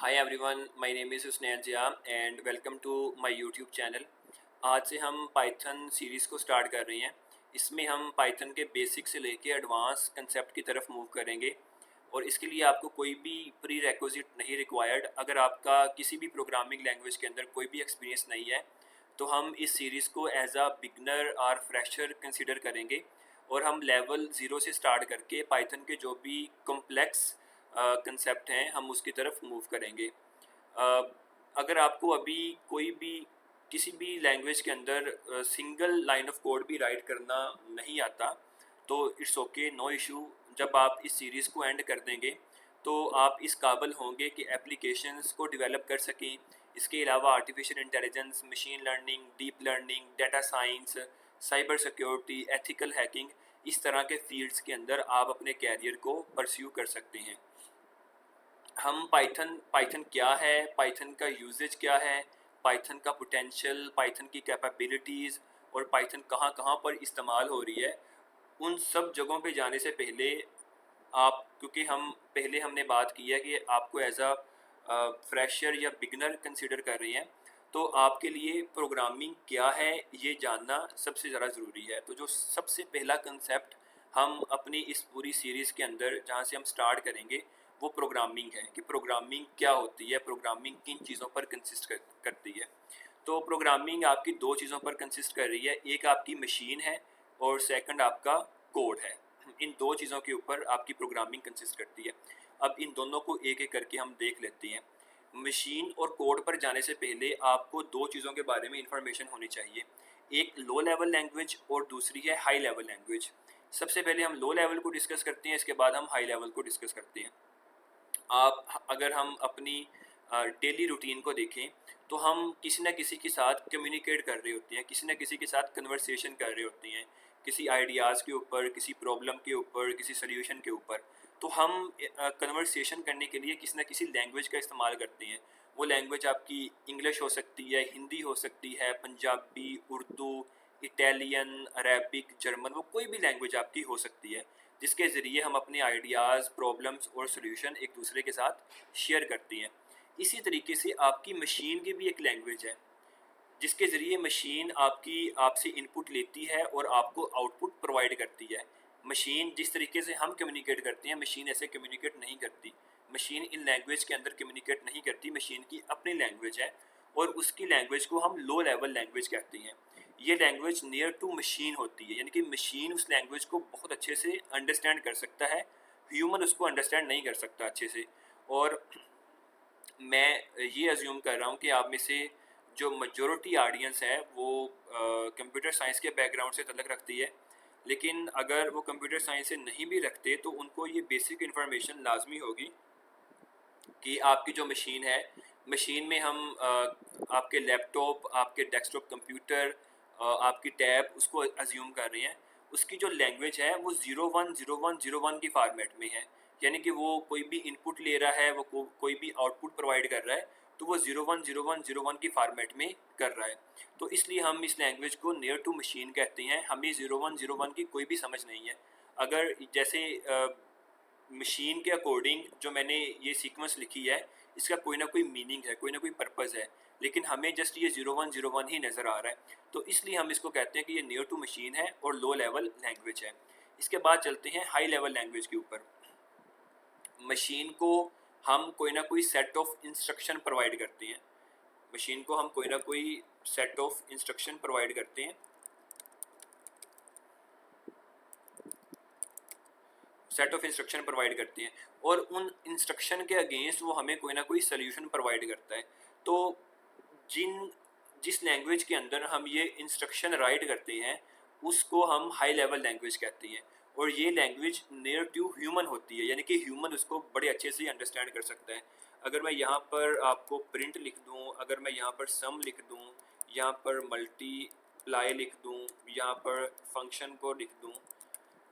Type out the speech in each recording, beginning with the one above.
Hi everyone, my name is Husnain Zia and welcome to my YouTube channel। आज से हम Python series को start कर रहे हैं। इसमें हम पाइथन के बेसिक से लेके एडवांस कंसेप्ट की तरफ मूव करेंगे और इसके लिए आपको कोई भी प्री रेक्विजिट नहीं रिक्वायर्ड। अगर आपका किसी भी प्रोग्रामिंग लैंग्वेज के अंदर कोई भी एक्सपीरियंस नहीं है तो हम इस सीरीज़ को एज अ बिगनर और फ्रेशर कंसिडर करेंगे और हम लेवल ज़ीरो से स्टार्ट करके पाइथन के जो भी कॉम्प्लेक्स कंसेप्ट हैं हम उसकी तरफ मूव करेंगे। अ, अगर आपको अभी कोई भी किसी भी लैंग्वेज के अंदर सिंगल लाइन ऑफ कोड भी राइट करना नहीं आता तो इट्स ओके, नो इशू। जब आप इस सीरीज़ को एंड कर देंगे तो आप इस काबिल होंगे कि एप्लीकेशंस को डेवलप कर सकें। इसके अलावा artificial intelligence, machine learning, deep learning, data science, cyber security, ethical hacking, इस तरह के फील्ड्स के अंदर आप अपने कैरियर को परस्यू कर सकते हैं। हम पाइथन क्या है, पाइथन का यूजेज क्या है, पाइथन का पोटेंशियल, पाइथन की कैपेबिलिटीज़ और पाइथन कहाँ कहाँ पर इस्तेमाल हो रही है, उन सब जगहों पे जाने से पहले आप, क्योंकि हमने बात की है कि आपको एज अ फ्रेशर या बिगनर कंसिडर कर रही हैं, तो आपके लिए प्रोग्रामिंग क्या है ये जानना सबसे ज़्यादा ज़रूरी है। तो जो सबसे पहला कंसेप्ट हम अपनी इस पूरी सीरीज़ के अंदर जहाँ से हम स्टार्ट करेंगे वो प्रोग्रामिंग है कि प्रोग्रामिंग क्या होती है, प्रोग्रामिंग किन चीज़ों पर कंसिस्ट करती है। तो प्रोग्रामिंग आपकी दो चीज़ों पर कंसिस्ट कर रही है, एक आपकी मशीन है और सेकंड आपका कोड है। इन दो चीज़ों के ऊपर आपकी प्रोग्रामिंग कंसिस्ट करती है। अब इन दोनों को एक एक करके हम देख लेते हैं। मशीन और कोड पर जाने से पहले आपको दो चीज़ों के बारे में इंफॉर्मेशन होनी चाहिए, एक लो लेवल लैंग्वेज और दूसरी है हाई लेवल लैंग्वेज। सबसे पहले हम लो लेवल को डिस्कस करते हैं, इसके बाद हम हाई लेवल को डिस्कस करते हैं। अगर हम अपनी डेली रूटीन को देखें तो हम किसी न किसी के साथ कम्युनिकेट कर रहे होते हैं, किसी न किसी के साथ कन्वर्सेशन कर रहे होते हैं, किसी आइडियाज़ के ऊपर, किसी प्रॉब्लम के ऊपर, किसी सॉल्यूशन के ऊपर। तो हम कन्वर्सेशन करने के लिए किसी न किसी लैंग्वेज का इस्तेमाल करते हैं। वो लैंग्वेज आपकी इंग्लिश हो सकती है, हिंदी हो सकती है, Punjabi, Urdu, Italian, Arabic, German, वो कोई भी लैंग्वेज आपकी हो सकती है जिसके ज़रिए हम अपने आइडियाज़, प्रॉब्लम्स और सॉल्यूशन एक दूसरे के साथ शेयर करते हैं। इसी तरीके से आपकी मशीन की भी एक लैंग्वेज है जिसके ज़रिए मशीन आपकी आपसे इनपुट लेती है और आपको आउटपुट प्रोवाइड करती है। मशीन जिस तरीके से हम कम्युनिकेट करते हैं, मशीन ऐसे कम्युनिकेट नहीं करती। मशीन इन लैंग्वेज के अंदर कम्युनिकेट नहीं करती, मशीन की अपनी लैंग्वेज है और उसकी लैंग्वेज को हम लो लेवल लैंग्वेज कहते हैं। ये लैंग्वेज नियर टू मशीन होती है, यानी कि मशीन उस लैंग्वेज को बहुत अच्छे से अंडरस्टैंड कर सकता है, ह्यूमन उसको अंडरस्टैंड नहीं कर सकता अच्छे से। और मैं ये अज्यूम कर रहा हूँ कि आप में से जो मेजॉरिटी ऑडियंस है वो कंप्यूटर साइंस के बैकग्राउंड से तल्लुक़ रखती है, लेकिन अगर वो कंप्यूटर साइंस से नहीं भी रखते तो उनको ये बेसिक इन्फॉर्मेशन लाजमी होगी कि आपकी जो मशीन है, मशीन में हम आपके लैपटॉप, आपके डेस्कटॉप कंप्यूटर, आपकी टैब, उसको अज्यूम कर रहे हैं। उसकी जो लैंग्वेज है वो 010101 की फॉर्मेट में है, यानी कि वो कोई भी इनपुट ले रहा है, वो कोई भी आउटपुट प्रोवाइड कर रहा है तो वो 010101 की फॉर्मेट में कर रहा है। तो इसलिए हम इस लैंग्वेज को नियर टू मशीन कहते हैं। हमें 0101 की कोई भी समझ नहीं है। अगर जैसे मशीन के अकॉर्डिंग जो मैंने ये सीक्वेंस लिखी है, इसका कोई ना कोई मीनिंग है, कोई ना कोई पर्पज़ है, लेकिन हमें जस्ट ये 0101 ही नज़र आ रहा है। तो इसलिए हम इसको कहते हैं कि ये नियर टू मशीन है और लो लेवल लैंग्वेज है। इसके बाद चलते हैं हाई लेवल लैंग्वेज के ऊपर। मशीन को हम कोई ना कोई सेट ऑफ इंस्ट्रक्शन प्रोवाइड करते हैं। मशीन को हम कोई ना कोई सेट ऑफ इंस्ट्रक्शन प्रोवाइड करते हैं, सेट ऑफ इंस्ट्रक्शन प्रोवाइड करते हैं और उन इंस्ट्रक्शन के अगेंस्ट वो हमें कोई ना कोई सोल्यूशन प्रोवाइड करता है। तो जिन जिस लैंग्वेज के अंदर हम ये इंस्ट्रक्शन राइट करते हैं उसको हम हाई लेवल लैंग्वेज कहते हैं और ये लैंग्वेज नियर टू ह्यूमन होती है, यानी कि ह्यूमन उसको बड़े अच्छे से अंडरस्टैंड कर सकता है। अगर मैं यहाँ पर आपको प्रिंट लिख दूँ, अगर मैं यहाँ पर सम लिख दूँ, यहाँ पर मल्टीप्लाई लिख दूँ, यहाँ पर फंक्शन को लिख दूँ,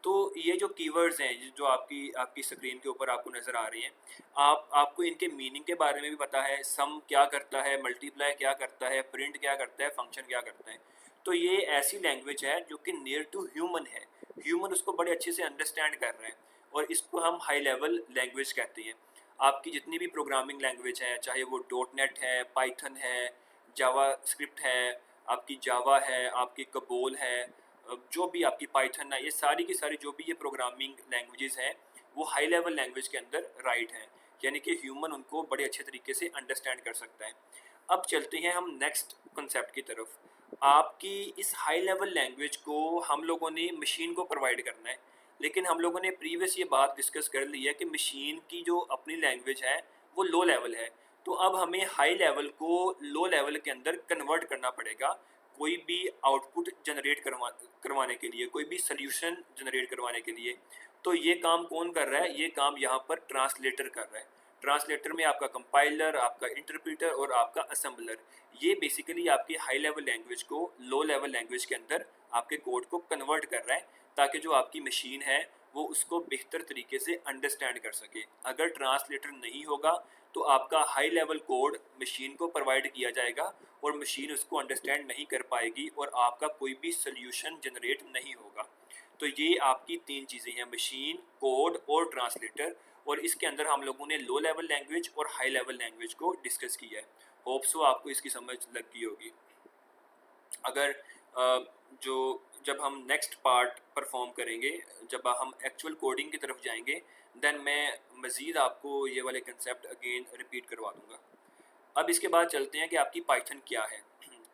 तो ये जो कीवर्ड्स हैं जो आपकी आपकी स्क्रीन के ऊपर आपको नज़र आ रही हैं, आपको इनके मीनिंग के बारे में भी पता है। सम क्या करता है, मल्टीप्लाई क्या करता है, प्रिंट क्या करता है, फंक्शन क्या करता है। तो ये ऐसी लैंग्वेज है जो कि नियर टू ह्यूमन है, ह्यूमन उसको बड़े अच्छे से अंडरस्टैंड कर रहे हैं और इसको हम हाई लेवल लैंग्वेज कहते हैं। आपकी जितनी भी प्रोग्रामिंग लैंग्वेज है, चाहे वो डॉट नेट है, पाइथन है, जावा स्क्रिप्ट है, आपकी जावा है, आपकी कबोल है, जो भी आपकी पाइथन है, ये सारी की सारी जो भी ये प्रोग्रामिंग लैंग्वेजेस हैं वो हाई लेवल लैंग्वेज के अंदर राइट हैं, यानी कि ह्यूमन उनको बड़े अच्छे तरीके से अंडरस्टैंड कर सकता है। अब चलते हैं हम नेक्स्ट कॉन्सेप्ट की तरफ। आपकी इस हाई लेवल लैंग्वेज को हम लोगों ने मशीन को प्रोवाइड करना है, लेकिन हम लोगों ने प्रीवियस ये बात डिस्कस कर ली है कि मशीन की जो अपनी लैंग्वेज है वो लो लेवल है। तो अब हमें हाई लेवल को लो लेवल के अंदर कन्वर्ट करना पड़ेगा, कोई भी आउटपुट जनरेट करवाने के लिए, कोई भी सोल्यूशन जनरेट करवाने के लिए। तो ये काम कौन कर रहा है? ये काम यहाँ पर ट्रांसलेटर कर रहा है। ट्रांसलेटर में आपका कंपाइलर, आपका इंटरप्रीटर और आपका असेंबलर, ये बेसिकली आपकी हाई लेवल लैंग्वेज को लो लेवल लैंग्वेज के अंदर आपके कोड को कन्वर्ट कर रहा है, ताकि जो आपकी मशीन है वो उसको बेहतर तरीके से अंडरस्टैंड कर सके। अगर ट्रांसलेटर नहीं होगा तो आपका हाई लेवल कोड मशीन को प्रोवाइड किया जाएगा और मशीन उसको अंडरस्टैंड नहीं कर पाएगी और आपका कोई भी सोल्यूशन जनरेट नहीं होगा। तो ये आपकी तीन चीज़ें हैं, मशीन, कोड और ट्रांसलेटर। और इसके अंदर हम लोगों ने लो लेवल लैंग्वेज और हाई लेवल लैंग्वेज को डिस्कस किया है। होप सो आपको इसकी समझ लग गई होगी। अगर जो जब हम नेक्स्ट पार्ट परफॉर्म करेंगे, जब हम एक्चुअल कोडिंग की तरफ जाएंगे, देन मैं मज़ीद आपको ये वाले कंसेप्ट अगेन रिपीट करवा दूँगा। अब इसके बाद चलते हैं कि आपकी पाइथन क्या है।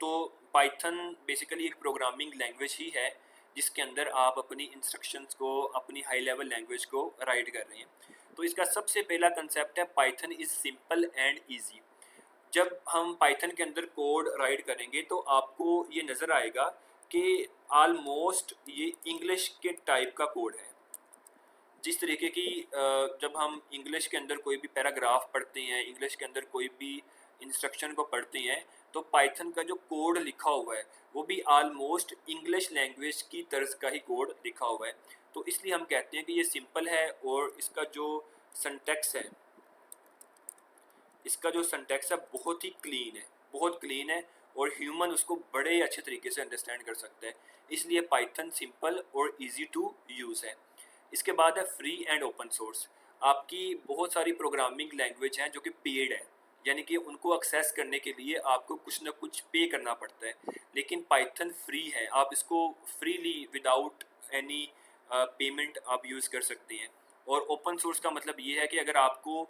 तो पाइथन बेसिकली एक प्रोग्रामिंग लैंग्वेज ही है जिसके अंदर आप अपनी इंस्ट्रक्शंस को, अपनी हाई लेवल लैंग्वेज को राइट कर रहे हैं। तो इसका सबसे पहला कंसेप्ट है Python is simple and easy. जब हम पाइथन के अंदर कोड राइट करेंगे तो आपको ये नज़र आएगा कि आलमोस्ट ये इंग्लिश के टाइप का कोड है। जिस तरीके की जब हम इंग्लिश के अंदर कोई भी पैराग्राफ पढ़ते हैं, इंग्लिश के अंदर कोई भी इंस्ट्रक्शन को पढ़ते हैं, तो पाइथन का जो कोड लिखा हुआ है वो भी आलमोस्ट इंग्लिश लैंग्वेज की तर्ज का ही कोड लिखा हुआ है। तो इसलिए हम कहते हैं कि ये सिंपल है और इसका जो सिंटैक्स है बहुत ही क्लीन है, बहुत क्लीन है, और ह्यूमन उसको बड़े अच्छे तरीके से अंडरस्टैंड कर सकते हैं। इसलिए पाइथन सिंपल और इजी टू यूज़ है। इसके बाद है फ्री एंड ओपन सोर्स। आपकी बहुत सारी प्रोग्रामिंग लैंग्वेज हैं जो कि पेड है, यानी कि उनको एक्सेस करने के लिए आपको कुछ ना कुछ पे करना पड़ता है, लेकिन पाइथन फ्री है, आप इसको फ्रीली विदाउट एनी पेमेंट आप यूज़ कर सकते हैं। और ओपन सोर्स का मतलब ये है कि अगर आपको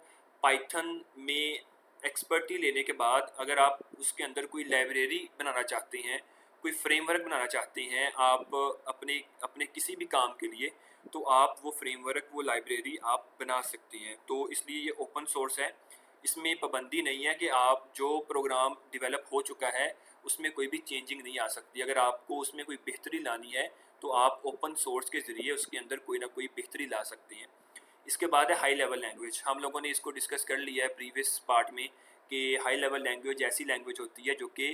पाइथन में एक्सपर्टी लेने के बाद अगर आप उसके अंदर कोई लाइब्रेरी बनाना चाहते हैं, कोई फ्रेमवर्क बनाना चाहते हैं आप अपने अपने किसी भी काम के लिए, तो आप वो फ्रेमवर्क, वो लाइब्रेरी आप बना सकते हैं। तो इसलिए ये ओपन सोर्स है। इसमें पाबंदी नहीं है कि आप जो प्रोग्राम डेवलप हो चुका है उसमें कोई भी चेंजिंग नहीं आ सकती। अगर आपको उसमें कोई बेहतरी लानी है तो आप ओपन सोर्स के ज़रिए उसके अंदर कोई ना कोई बेहतरी ला सकते हैं। इसके बाद है हाई लेवल लैंग्वेज। हम लोगों ने इसको डिस्कस कर लिया है प्रीवियस पार्ट में कि हाई लेवल लैंग्वेज ऐसी लैंग्वेज होती है जो कि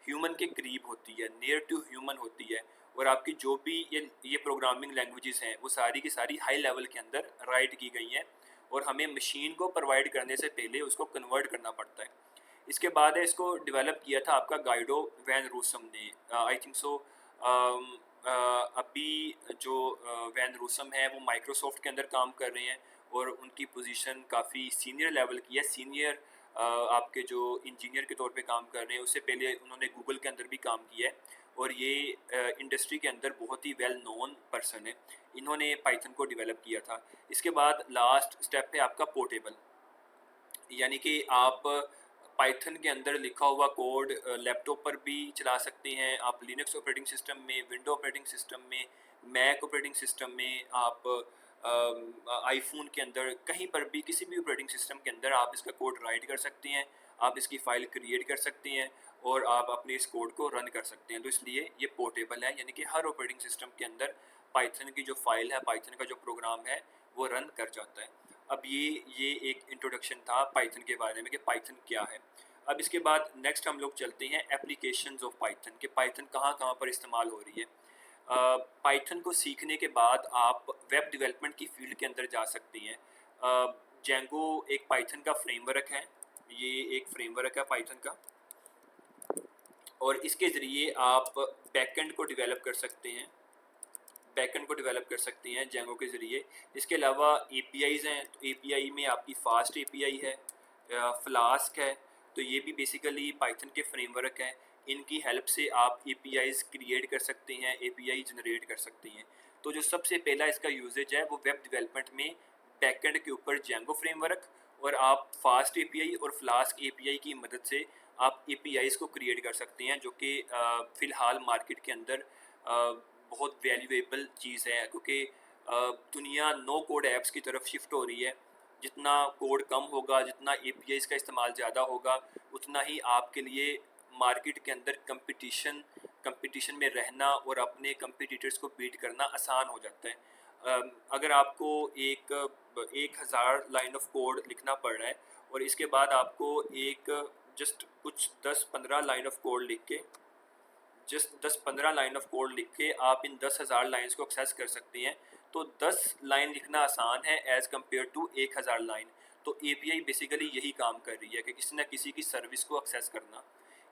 ह्यूमन के करीब होती है, नियर टू ह्यूमन होती है, और आपकी जो भी ये प्रोग्रामिंग लैंग्वेजेस हैं वो सारी की सारी हाई लेवल के अंदर राइट की गई हैं, और हमें मशीन को प्रोवाइड करने से पहले उसको कन्वर्ट करना पड़ता है। इसके बाद है, इसको डेवलप किया था आपका गाइडो वैन रूसम ने, आई थिंक सो। अभी जो वैन रूसम है वो माइक्रोसॉफ्ट के अंदर काम कर रहे हैं और उनकी पोजीशन काफ़ी सीनियर लेवल की है। सीनियर आपके जो इंजीनियर के तौर पे काम कर रहे हैं, उससे पहले उन्होंने गूगल के अंदर भी काम किया है, और ये इंडस्ट्री के अंदर बहुत ही वेल नोन पर्सन है। इन्होंने पाइथन को डेवलप किया था। इसके बाद लास्ट स्टेप है आपका पोर्टेबल, यानी कि आप पाइथन के अंदर लिखा हुआ कोड लैपटॉप पर भी चला सकते हैं, आप लिनक्स ऑपरेटिंग सिस्टम में, विंडो ऑपरेटिंग सिस्टम में, मैक ऑपरेटिंग सिस्टम में, आप आईफोन के अंदर, कहीं पर भी किसी भी ऑपरेटिंग सिस्टम के अंदर आप इसका कोड राइट कर सकते हैं, आप इसकी फ़ाइल क्रिएट कर सकते हैं और आप अपने इस कोड को रन कर सकते हैं। तो इसलिए ये पोर्टेबल है, यानी कि हर ऑपरेटिंग सिस्टम के अंदर पाइथन की जो फाइल है, पाइथन का जो प्रोग्राम है वो रन कर जाता है। अब ये एक इंट्रोडक्शन था पाइथन के बारे में कि पाइथन क्या है। अब इसके बाद नेक्स्ट हम लोग चलते हैं एप्लीकेशंस ऑफ पाइथन, कि पाइथन कहाँ कहाँ पर इस्तेमाल हो रही है। पाइथन को सीखने के बाद आप वेब डेवलपमेंट की फील्ड के अंदर जा सकती हैं। जेंगो एक पाइथन का फ्रेमवर्क है, ये एक फ्रेमवर्क है पाइथन का, और इसके ज़रिए आप बैकएंड को डेवलप कर सकते हैं। बैकएंड को डेवलप कर सकती हैं जेंगो के ज़रिए। इसके अलावा एपीआईज़ हैं, तो एपीआई में आपकी फास्ट एपीआई है, फ्लास्क है, तो ये भी बेसिकली पाइथन के फ्रेमवर्क हैं। इनकी हेल्प से आप एपीआईज़ क्रिएट कर सकते हैं, एपीआई जनरेट कर सकती हैं। तो जो सबसे पहला इसका यूजेज है वो वेब डेवलपमेंट में बैकएंड के ऊपर जेंगो फ्रेमवर्क, और आप फास्ट एपीआई और फ्लास्क एपीआई की मदद से आप एपीआईज़ को क्रिएट कर सकते हैं, जो कि फ़िलहाल मार्केट के अंदर बहुत वैल्यूएबल चीज़ है, क्योंकि दुनिया नो कोड ऐप्स की तरफ शिफ्ट हो रही है। जितना कोड कम होगा, जितना एपीआईज़ का इस्तेमाल ज़्यादा होगा, उतना ही आपके लिए मार्केट के अंदर कंपटीशन में रहना और अपने कंपटीटर्स को बीट करना आसान हो जाता है। अगर आपको 1000 लाइन ऑफ कोड लिखना पड़ रहा है और इसके बाद आपको एक जस्ट कुछ 10-15 लाइन ऑफ कोड लिख के जस्ट 10-15 लाइन ऑफ कोड लिख के आप इन 10,000 लाइन्स को एक्सेस कर सकते हैं। तो 10 लाइन लिखना आसान है एज़ कम्पेयर टू 1000 लाइन। तो एपीआई बेसिकली यही काम कर रही है कि किसी न किसी की सर्विस को एक्सेस करना।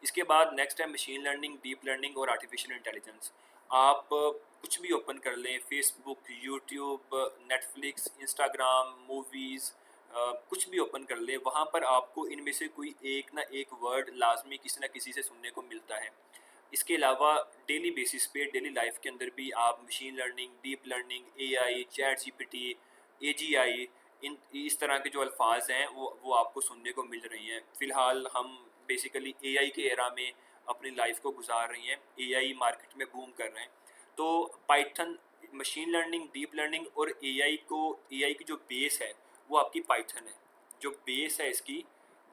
इसके बाद नेक्स्ट है मशीन लर्निंग, डीप लर्निंग और आर्टिफिशियल इंटेलिजेंस। आप कुछ भी ओपन कर लें, Facebook, YouTube, Netflix, Instagram, movies, कुछ भी ओपन कर लें, वहाँ पर आपको इनमें से कोई एक ना एक वर्ड लाजमी किसी न किसी से सुनने को मिलता है। इसके अलावा डेली बेसिस पे डेली लाइफ के अंदर भी आप machine learning, deep learning, AI, chat GPT, AGI, इन इस तरह के जो अल्फाज हैं वो आपको सुनने को मिल रही हैं। फ़िलहाल हम बेसिकली एआई के एरा में अपनी लाइफ को गुजार रही हैं, एआई मार्केट में बूम कर रहे हैं। तो Python, machine learning, deep learning और एआई की जो बेस है वो आपकी पाइथन है। जो बेस है इसकी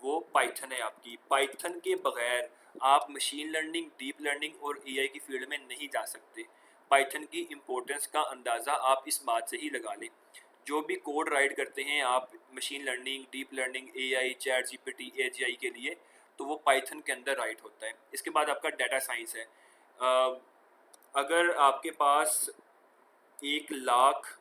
वो पाइथन है आपकी। पाइथन के बगैर आप मशीन लर्निंग, डीप लर्निंग और एआई की फील्ड में नहीं जा सकते। पाइथन की इम्पोर्टेंस का अंदाज़ा आप इस बात से ही लगा लें। जो भी कोड राइट करते हैं आप machine learning, deep learning, AI, chat GPT, AGI के लिए, तो वो पाइथन के अंदर राइट होता है। इसके बाद आपका डाटा साइंस है। अगर आपके पास 1 लाख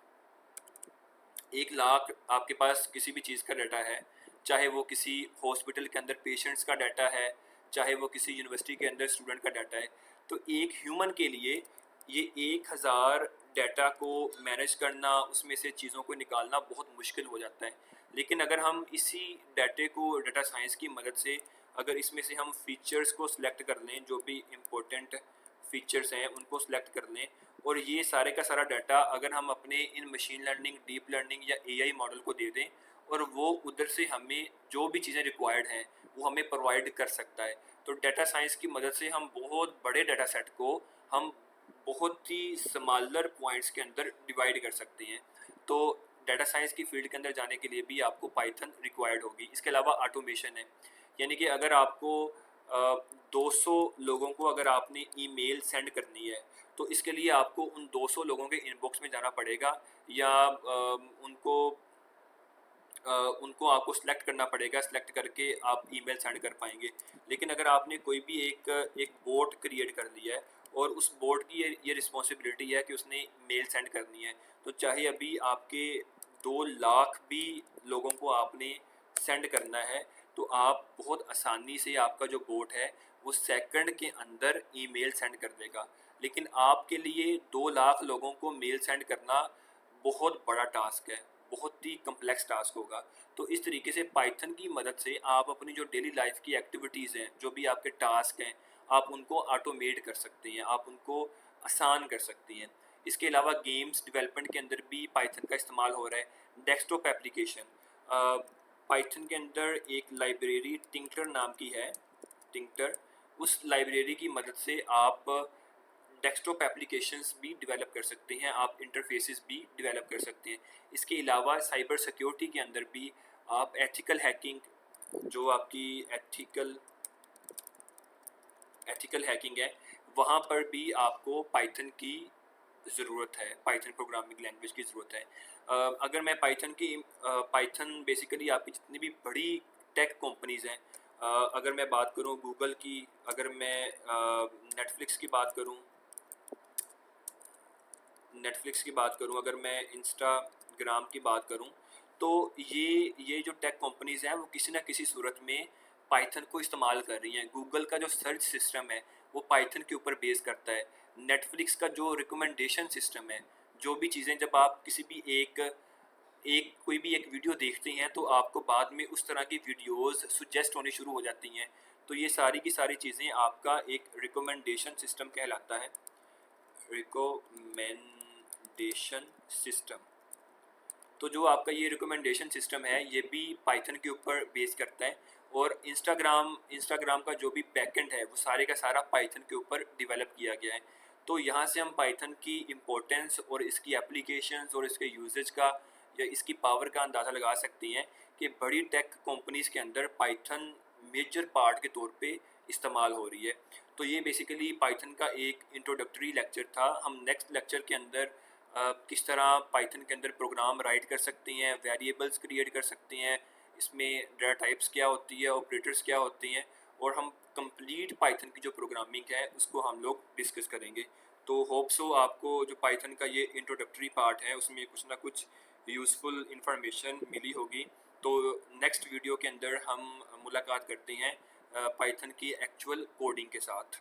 1 लाख आपके पास किसी भी चीज़ का डाटा है, चाहे वो किसी हॉस्पिटल के अंदर पेशेंट्स का डाटा है, चाहे वो किसी यूनिवर्सिटी के अंदर स्टूडेंट का डाटा है, तो एक ह्यूमन के लिए ये 1000 डाटा को मैनेज करना, उसमें से चीज़ों को निकालना बहुत मुश्किल हो जाता है। लेकिन अगर हम इसी डाटे को डाटा साइंस की मदद से, अगर इसमें से हम फीचर्स को सिलेक्ट कर लें, जो भी इम्पोर्टेंट फीचर्स हैं उनको सिलेक्ट कर लें, और ये सारे का सारा डाटा अगर हम अपने इन मशीन लर्निंग, डीप लर्निंग या एआई मॉडल को दे दें, और वो उधर से हमें जो भी चीज़ें रिक्वायर्ड हैं वो हमें प्रोवाइड कर सकता है। तो डाटा साइंस की मदद से हम बहुत बड़े डाटा सेट को हम बहुत ही स्मॉलर पॉइंट्स के अंदर डिवाइड कर सकते हैं। तो डाटा साइंस की फील्ड के अंदर जाने के लिए भी आपको पाइथन रिक्वायर्ड होगी। इसके अलावा ऑटोमेशन है, यानी कि अगर आपको 200 लोगों को अगर आपने ईमेल सेंड करनी है, तो इसके लिए आपको उन 200 लोगों के इनबॉक्स में जाना पड़ेगा, या उनको आपको सिलेक्ट करना पड़ेगा, सिलेक्ट करके आप ईमेल सेंड कर पाएंगे। लेकिन अगर आपने कोई भी एक बोट क्रिएट कर लिया है और उस बोट की ये रिस्पॉन्सिबिलिटी है कि उसने मेल सेंड करनी है, तो चाहे अभी आपके 2 लाख भी लोगों को आपने सेंड करना है, तो आप बहुत आसानी से, आपका जो बोट है वो सेकंड के अंदर ईमेल सेंड कर देगा। लेकिन आपके लिए 2 लाख लोगों को मेल सेंड करना बहुत बड़ा टास्क है, बहुत ही कम्प्लेक्स टास्क होगा। तो इस तरीके से पाइथन की मदद से आप अपनी जो डेली लाइफ की एक्टिविटीज़ हैं, जो भी आपके टास्क हैं, आप उनको ऑटोमेट कर सकते हैं, आप उनको आसान कर सकती हैं। इसके अलावा गेम्स डेवलपमेंट के अंदर भी पाइथन का इस्तेमाल हो रहा है। डेस्कटॉप एप्लीकेशन, पाइथन के अंदर एक लाइब्रेरी टिंकर नाम की है, टिंकर, उस लाइब्रेरी की मदद से आप डेस्कटॉप एप्लीकेशंस भी डेवलप कर सकते हैं, आप इंटरफेसेस भी डेवलप कर सकते हैं। इसके अलावा साइबर सिक्योरिटी के अंदर भी आप एथिकल हैकिंग, जो आपकी एथिकल हैकिंग है, वहाँ पर भी आपको पाइथन की ज़रूरत है, पाइथन प्रोग्रामिंग लैंग्वेज की ज़रूरत है। अगर मैं पाइथन बेसिकली आपकी जितनी भी बड़ी टेक कंपनीज़ हैं, अगर मैं बात करूँ गूगल की, अगर मैं नेटफ्लिक्स की बात करूँ अगर मैं इंस्टाग्राम की बात करूं, तो ये जो टेक कंपनीज़ हैं वो किसी ना किसी सूरत में पाइथन को इस्तेमाल कर रही हैं। गूगल का जो सर्च सिस्टम है वो पाइथन के ऊपर बेस करता है। नेटफ्लिक्स का जो रिकमेंडेशन सिस्टम है जो भी चीज़ें जब आप किसी भी कोई भी एक वीडियो देखते हैं तो आपको बाद में उस तरह की वीडियोस सुजेस्ट होनी शुरू हो जाती हैं। तो ये सारी की सारी चीज़ें आपका एक रिकमेंडेशन सिस्टम कहलाता है, रिकमेंडेशन सिस्टम। तो जो आपका ये रिकमेंडेशन सिस्टम है ये भी पाइथन के ऊपर बेस करता है, और इंस्टाग्राम का जो भी बैकएंड है वो सारे का सारा पाइथन के ऊपर डेवलप किया गया है। तो यहाँ से हम पाइथन की इम्पोर्टेंस और इसकी एप्लीकेशंस और इसके यूजेज का या इसकी पावर का अंदाज़ा लगा सकते हैं कि बड़ी टेक कंपनीज़ के अंदर पाइथन मेजर पार्ट के तौर पे इस्तेमाल हो रही है। तो ये बेसिकली पाइथन का एक इंट्रोडक्टरी लेक्चर था। हम नेक्स्ट लेक्चर के अंदर किस तरह पाइथन के अंदर प्रोग्राम राइट कर सकते हैं, वेरिएबल्स क्रिएट कर सकते हैं, इसमें डाटा टाइप्स क्या होती है, ऑपरेटर्स क्या होती हैं, और हम कंप्लीट पाइथन की जो प्रोग्रामिंग है उसको हम लोग डिस्कस करेंगे। तो होप सो आपको जो पाइथन का ये इंट्रोडक्टरी पार्ट है उसमें कुछ ना कुछ यूज़फुल इंफॉर्मेशन मिली होगी। तो नेक्स्ट वीडियो के अंदर हम मुलाकात करते हैं पाइथन की एक्चुअल कोडिंग के साथ।